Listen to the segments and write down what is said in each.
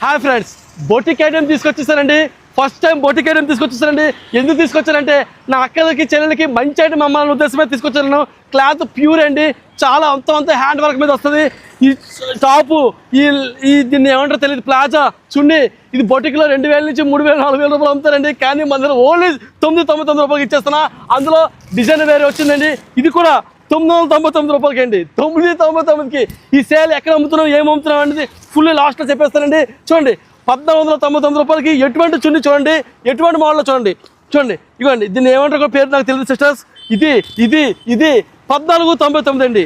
Hi friends, boutique item తీసుకొచ్చేసానండి. First time boutique item తీసుకొచ్చేసానండి. ఎందుకు తీసుకొచ్చానంటే నా అక్కలకి చెల్లెలకి మంచి ఐటమ్ అమ్మాలనే ఉద్దేశమే తీసుకొచ్చాను. క్లాత్ ప్యూర్ అండి, చాలా అంత హ్యాండ్ వర్క్ మీద వస్తుంది. ఈ టాపు దీన్ని ఏమంటారో తెలియదు, ప్లాజా చున్నీ ఇది బొటిక్లో 2000 నుంచి 3000 4000 రూపాయలు అమ్ముతారండి. కానీ మన దగ్గర ఓన్లీ 999 రూపాయలకి ఇచ్చేస్తున్నా. అందులో డిజైన్ వేరే వచ్చిందండి. ఇది కూడా 999 రూపాయలకి అండి. 999కి ఈ సేల్ ఎక్కడ అమ్ముతున్నాం, ఏం అమ్ముతున్నాం అనేది ఫుల్ లాస్ట్లో చెప్పేస్తానండి. చూడండి, 1499 రూపాయలకి ఎటువంటి చున్నీ చూడండి, ఎటువంటి మోడల్లో చూడండి. ఇవ్వండి, దీన్ని ఏమంటారు పేరు నాకు తెలియదు సిస్టర్స్. ఇది 1499 అండి.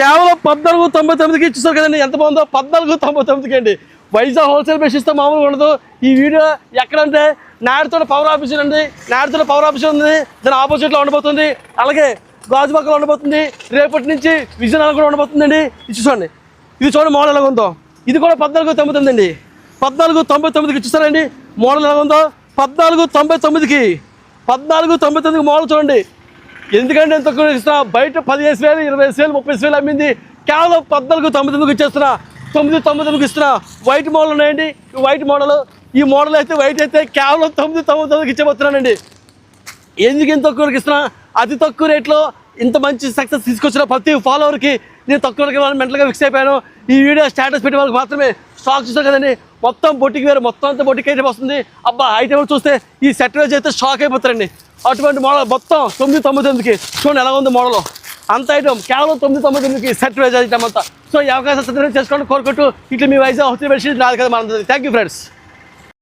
కేవలం 1499కి ఇచ్చేస్తారు కదండి. ఎంత బాగుందో, 1499కి అండి. వైజాగ్ హోల్సేల్ బేసిస్తే మామూలుగా ఉండదు. ఈ వీడియో ఎక్కడంటే నాయుడుతోట పవర్ ఆఫీస్ అండి. నాయుడుతోట పవర్ ఆఫీస్ ఉంది, దాని ఆపోజిట్లో ఉండబోతుంది. అలాగే గాజుబాకలో ఉండబోతుంది. రేపటి నుంచి విజయనగరం కూడా ఉండబోతుందండి. ఇది చూడండి మోడల్ ఎలాగ ఉందో. ఇది కూడా 1499 అండి. 1499కి ఇచ్చేస్తారండి. మోడల్ ఎలా ఉందో 1499కి మోడల్ చూడండి. ఎందుకంటే ఎంత ఇస్తున్నా, బయట 15,000 20,000 30,000 అమ్మింది. కేవలం 1499కి ఇచ్చేస్తున్నా. 999కి ఇస్తున్నా. వైట్ మోడల్ ఉన్నాయండి, వైట్ మోడల్. ఈ మోడల్ అయితే వైట్ అయితే కేవలం 999కి ఇచ్చేపోతున్నానండి. ఎందుకు ఇంత తక్కువకి ఇస్తున్నా, అతి తక్కువ రేట్లో ఇంత మంచి సక్సెస్ తీసుకొచ్చిన ప్రతి ఫాలోవర్కి నేను తక్కువ రేట్కి మెంటల్గా ఫిక్స్ అయిపోయాను. ఈ వీడియో స్టేటస్ పెట్టే వాళ్ళకి మాత్రమే. స్టాక్ చూస్తారు కదండి, మొత్తం బొటిక్ వేరు, మొత్తం అంతా బొటిక్ ఐటమ్ వస్తుంది. అబ్బా ఐటమ్ చూస్తే ఈ సెట్ వైజ్ అయితే షాక్ అయిపోతారండి. అటువంటి మోడల్ మొత్తం 999కి చూడండి ఎలా ఉంది మోడల్. అంత ఐటమ్ కేవలం 999కి సెట్ వైజ్ ఐటమ్ అంతా. సో ఈ అవకాశం సద్వినియోగం చేసుకోండి కోరుకుంటూ ఇట్లా మీ వైజాగ్ హోటల్ బెడ్షీట్ నాది కదా మన. Thank you friends.